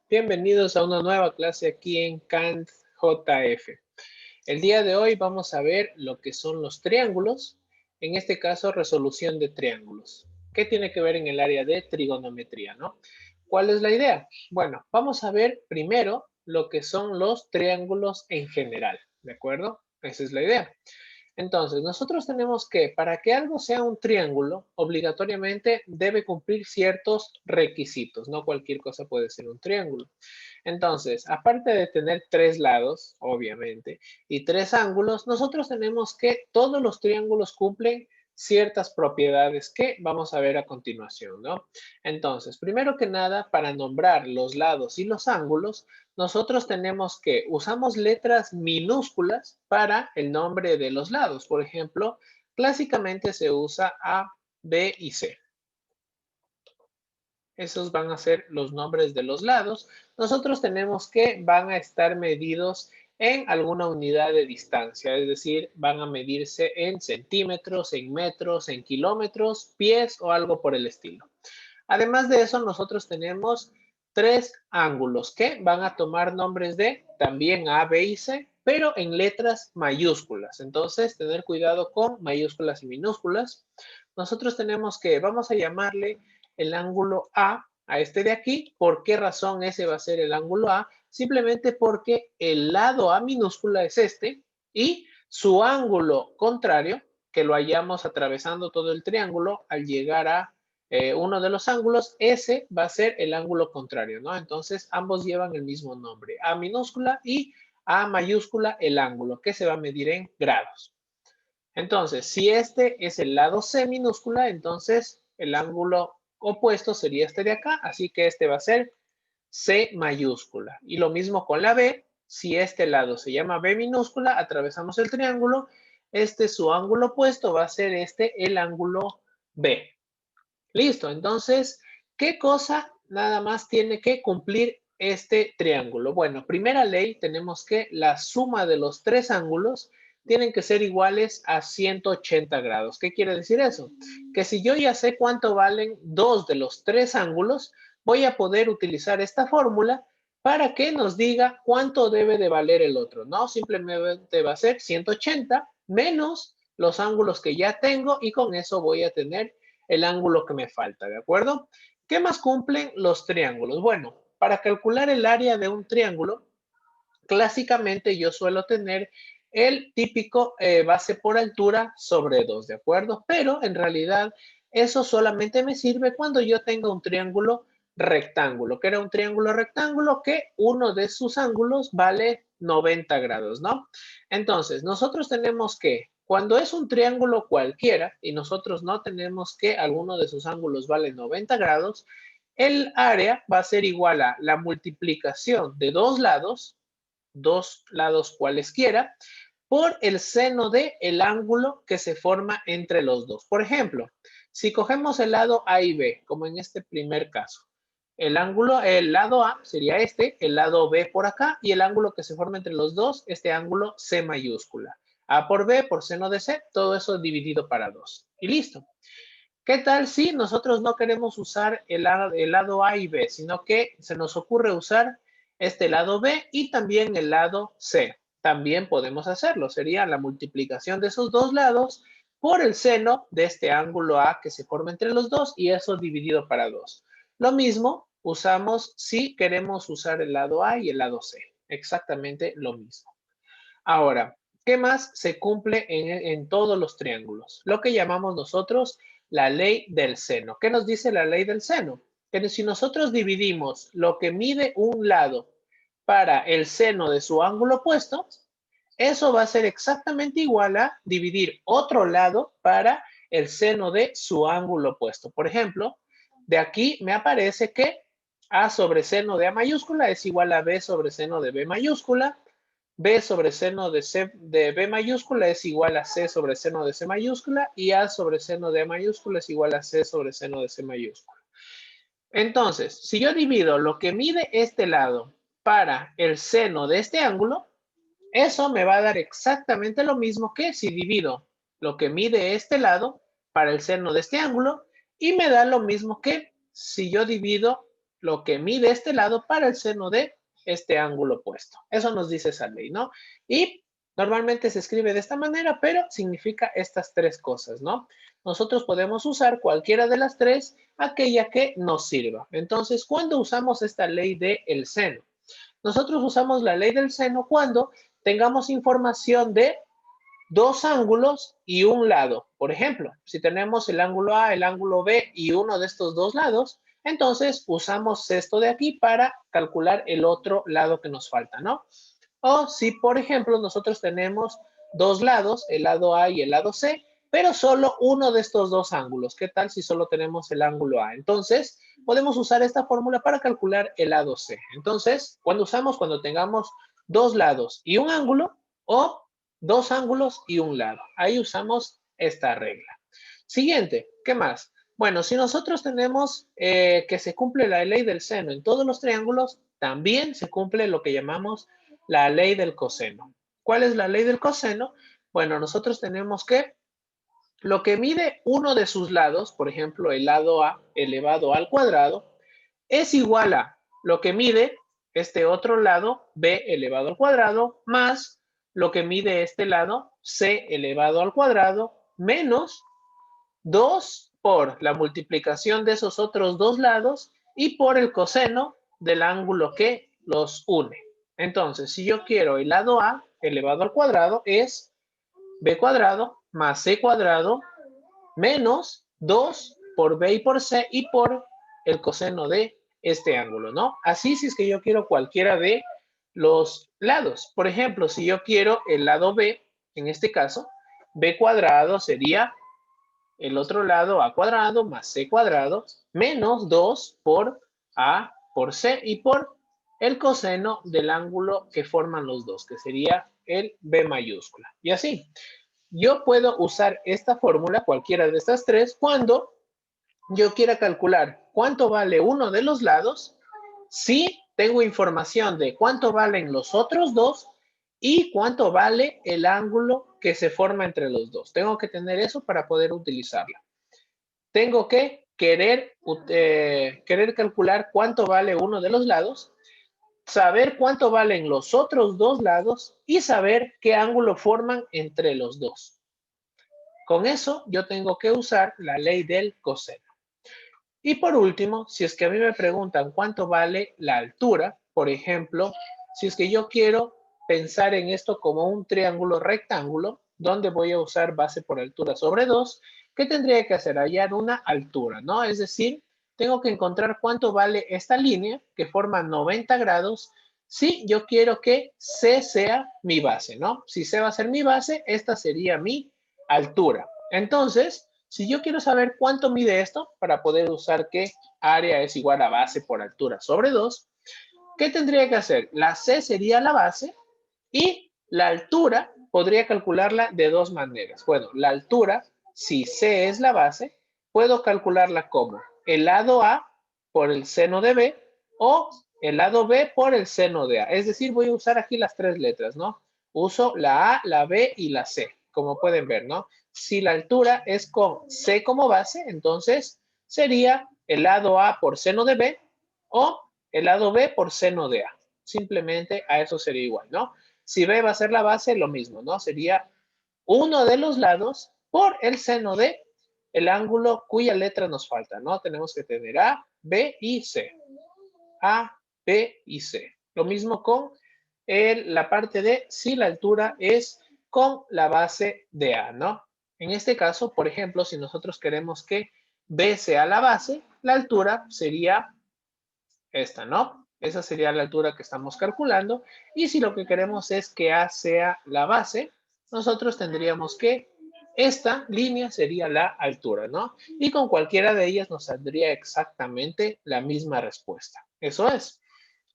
Bienvenidos a una nueva clase aquí en Kant JF. El día de hoy vamos a ver lo que son los triángulos, en este caso resolución de triángulos. ¿Qué tiene que ver en el área de trigonometría, no? ¿Cuál es la idea? Bueno, vamos a ver primero lo que son los triángulos en general, ¿de acuerdo? Esa es la idea. Entonces, nosotros tenemos que, para que algo sea un triángulo, obligatoriamente debe cumplir ciertos requisitos. No cualquier cosa puede ser un triángulo. Entonces, aparte de tener tres lados, obviamente, y tres ángulos, nosotros tenemos que todos los triángulos cumplen ciertas propiedades que vamos a ver a continuación, ¿no? Entonces, primero que nada, para nombrar los lados y los ángulos, nosotros tenemos que usamos letras minúsculas para el nombre de los lados. Por ejemplo, clásicamente se usa A, B y C. Esos van a ser los nombres de los lados. Nosotros tenemos que van a estar medidos en alguna unidad de distancia, es decir, van a medirse en centímetros, en metros, en kilómetros, pies o algo por el estilo. Además de eso, nosotros tenemos tres ángulos que van a tomar nombres de también A, B y C, pero en letras mayúsculas. Entonces, tener cuidado con mayúsculas y minúsculas. Nosotros tenemos que, vamos a llamarle el ángulo a este de aquí. ¿Por qué razón ese va a ser el ángulo A? Simplemente porque el lado A minúscula es este y su ángulo contrario, que lo hayamos atravesando todo el triángulo al llegar a uno de los ángulos, ese va a ser el ángulo contrario, ¿no? Entonces, ambos llevan el mismo nombre, A minúscula y A mayúscula, el ángulo, que se va a medir en grados. Entonces, si este es el lado C minúscula, entonces el ángulo opuesto sería este de acá, así que este va a ser C mayúscula. Y lo mismo con la B, si este lado se llama B minúscula, atravesamos el triángulo, este su ángulo opuesto va a ser este, el ángulo B. Listo, entonces, ¿qué cosa nada más tiene que cumplir este triángulo? Bueno, primera ley, tenemos que la suma de los tres ángulos tienen que ser iguales a 180 grados. ¿Qué quiere decir eso? Que si yo ya sé cuánto valen dos de los tres ángulos, voy a poder utilizar esta fórmula para que nos diga cuánto debe de valer el otro, ¿no? Simplemente va a ser 180 menos los ángulos que ya tengo y con eso voy a tener el ángulo que me falta, ¿de acuerdo? ¿Qué más cumplen los triángulos? Bueno, para calcular el área de un triángulo, clásicamente yo suelo tener el típico base por altura sobre 2, ¿de acuerdo? Pero en realidad eso solamente me sirve cuando yo tenga un triángulo rectángulo, que era un triángulo rectángulo que uno de sus ángulos vale 90 grados, ¿no? Entonces, nosotros tenemos que, cuando es un triángulo cualquiera y nosotros no tenemos que alguno de sus ángulos vale 90 grados, el área va a ser igual a la multiplicación de dos lados cualesquiera, por el seno de el ángulo que se forma entre los dos. Por ejemplo, si cogemos el lado A y B, como en este primer caso, el lado A sería este, el lado B por acá, y el ángulo que se forma entre los dos, este ángulo C mayúscula. A por B por seno de C, todo eso dividido para 2. Y listo. ¿Qué tal si nosotros no queremos usar el lado A y B, sino que se nos ocurre usar este lado B y también el lado C? También podemos hacerlo. Sería la multiplicación de esos dos lados por el seno de este ángulo A que se forma entre los dos y eso dividido para 2. Lo mismo usamos si queremos usar el lado A y el lado C. Exactamente lo mismo. Ahora, ¿qué más se cumple en todos los triángulos? Lo que llamamos nosotros la ley del seno. ¿Qué nos dice la ley del seno? Que si nosotros dividimos lo que mide un lado para el seno de su ángulo opuesto, eso va a ser exactamente igual a dividir otro lado para el seno de su ángulo opuesto. Por ejemplo, de aquí me aparece que A sobre seno de A mayúscula es igual a B sobre seno de B mayúscula. B sobre seno de B mayúscula es igual a C sobre seno de C mayúscula y A sobre seno de A mayúscula es igual a C sobre seno de C mayúscula. Entonces, si yo divido lo que mide este lado para el seno de este ángulo, eso me va a dar exactamente lo mismo que si divido lo que mide este lado para el seno de este ángulo y me da lo mismo que si yo divido lo que mide este lado para el seno de este ángulo opuesto. Eso nos dice esa ley, ¿no? Y normalmente se escribe de esta manera, pero significa estas tres cosas, ¿no? Nosotros podemos usar cualquiera de las tres, aquella que nos sirva. Entonces, ¿cuándo usamos esta ley del seno? Nosotros usamos la ley del seno cuando tengamos información de dos ángulos y un lado. Por ejemplo, si tenemos el ángulo A, el ángulo B y uno de estos dos lados, entonces usamos esto de aquí para calcular el otro lado que nos falta, ¿no? O si, por ejemplo, nosotros tenemos dos lados, el lado A y el lado C, pero solo uno de estos dos ángulos. ¿Qué tal si solo tenemos el ángulo A? Entonces, podemos usar esta fórmula para calcular el lado C. Entonces, ¿cuándo usamos? Cuando tengamos dos lados y un ángulo o dos ángulos y un lado. Ahí usamos esta regla. Siguiente, ¿qué más? Bueno, si nosotros tenemos que se cumple la ley del seno en todos los triángulos, también se cumple lo que llamamos la ley del coseno. ¿Cuál es la ley del coseno? Bueno, nosotros tenemos que lo que mide uno de sus lados, por ejemplo, el lado A elevado al cuadrado, es igual a lo que mide este otro lado, B elevado al cuadrado, más lo que mide este lado, C elevado al cuadrado, menos 2 por la multiplicación de esos otros dos lados y por el coseno del ángulo que los une. Entonces, si yo quiero el lado A elevado al cuadrado, es B cuadrado más C cuadrado menos 2 por B y por C y por el coseno de este ángulo, ¿no? Así si es que yo quiero cualquiera de los lados. Por ejemplo, si yo quiero el lado B, en este caso, B cuadrado sería el otro lado A cuadrado más C cuadrado menos 2 por A por C y por el coseno del ángulo que forman los dos, que sería el B mayúscula. Y así, yo puedo usar esta fórmula, cualquiera de estas tres, cuando yo quiera calcular cuánto vale uno de los lados, si tengo información de cuánto valen los otros dos y cuánto vale el ángulo que se forma entre los dos. Tengo que tener eso para poder utilizarla. Tengo que querer calcular cuánto vale uno de los lados, saber cuánto valen los otros dos lados y saber qué ángulo forman entre los dos. Con eso yo tengo que usar la ley del coseno. Y por último, si es que a mí me preguntan cuánto vale la altura, por ejemplo, si es que yo quiero pensar en esto como un triángulo rectángulo, donde voy a usar base por altura sobre 2, ¿qué tendría que hacer? Hallar una altura, ¿no? Es decir, tengo que encontrar cuánto vale esta línea que forma 90 grados si yo quiero que C sea mi base, ¿no? Si C va a ser mi base, esta sería mi altura. Entonces, si yo quiero saber cuánto mide esto para poder usar que área es igual a base por altura sobre 2, ¿qué tendría que hacer? La C sería la base y la altura podría calcularla de dos maneras. Bueno, la altura, si C es la base, puedo calcularla como el lado A por el seno de B o el lado B por el seno de A. Es decir, voy a usar aquí las tres letras, ¿no? Uso la A, la B y la C, como pueden ver, ¿no? Si la altura es con C como base, entonces sería el lado A por seno de B o el lado B por seno de A. Simplemente a eso sería igual, ¿no? Si B va a ser la base, lo mismo, ¿no? Sería uno de los lados por el seno de el ángulo cuya letra nos falta, ¿no? Tenemos que tener A, B y C. A, B y C. Lo mismo con la parte de si la altura es con la base de A, ¿no? En este caso, por ejemplo, si nosotros queremos que B sea la base, la altura sería esta, ¿no? Esa sería la altura que estamos calculando. Y si lo que queremos es que A sea la base, nosotros tendríamos que esta línea sería la altura, ¿no? Y con cualquiera de ellas nos saldría exactamente la misma respuesta. Eso es.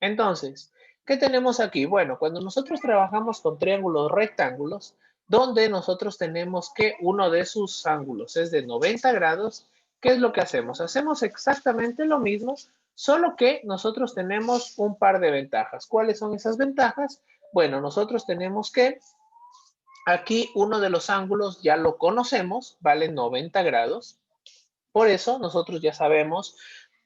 Entonces, ¿qué tenemos aquí? Bueno, cuando nosotros trabajamos con triángulos rectángulos, donde nosotros tenemos que uno de sus ángulos es de 90 grados, ¿qué es lo que hacemos? Hacemos exactamente lo mismo, solo que nosotros tenemos un par de ventajas. ¿Cuáles son esas ventajas? Bueno, nosotros tenemos que aquí uno de los ángulos ya lo conocemos, vale 90 grados. Por eso nosotros ya sabemos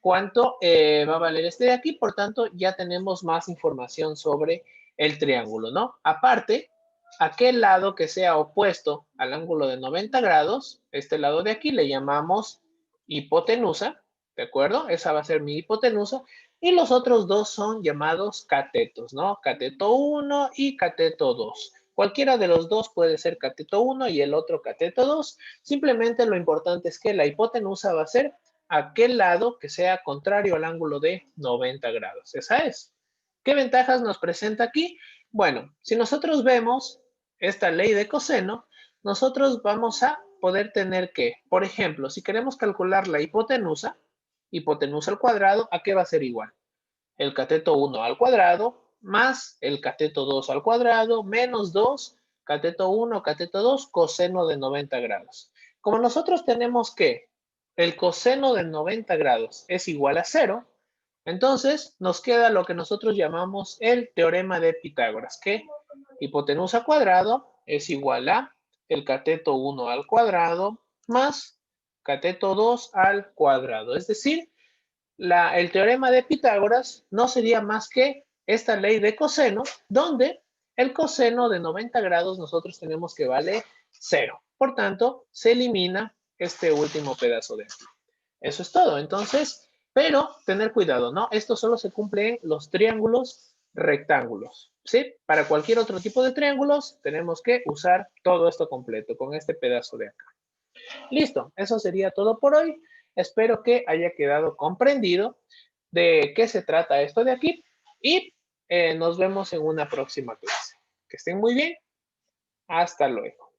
cuánto va a valer este de aquí. Por tanto, ya tenemos más información sobre el triángulo, ¿no? Aparte, aquel lado que sea opuesto al ángulo de 90 grados, este lado de aquí le llamamos hipotenusa, ¿de acuerdo? Esa va a ser mi hipotenusa. Y los otros dos son llamados catetos, ¿no? Cateto 1 y cateto 2. Cualquiera de los dos puede ser cateto 1 y el otro cateto 2. Simplemente lo importante es que la hipotenusa va a ser aquel lado que sea contrario al ángulo de 90 grados. Esa es. ¿Qué ventajas nos presenta aquí? Bueno, si nosotros vemos esta ley de coseno, nosotros vamos a poder tener que, por ejemplo, si queremos calcular la hipotenusa al cuadrado, ¿a qué va a ser igual? El cateto 1 al cuadrado más el cateto 2 al cuadrado menos 2, cateto 1, cateto 2, coseno de 90 grados. Como nosotros tenemos que el coseno de 90 grados es igual a 0, entonces nos queda lo que nosotros llamamos el teorema de Pitágoras, que hipotenusa al cuadrado es igual a el cateto 1 al cuadrado más cateto 2 al cuadrado. Es decir, el teorema de Pitágoras no sería más que esta ley de coseno, donde el coseno de 90 grados nosotros tenemos que vale 0. Por tanto, se elimina este último pedazo de aquí. Eso es todo. Entonces, pero tener cuidado, ¿no? Esto solo se cumple en los triángulos rectángulos, ¿sí? Para cualquier otro tipo de triángulos tenemos que usar todo esto completo con este pedazo de acá. Listo, eso sería todo por hoy. Espero que haya quedado comprendido de qué se trata esto de aquí y nos vemos en una próxima clase. Que estén muy bien. Hasta luego.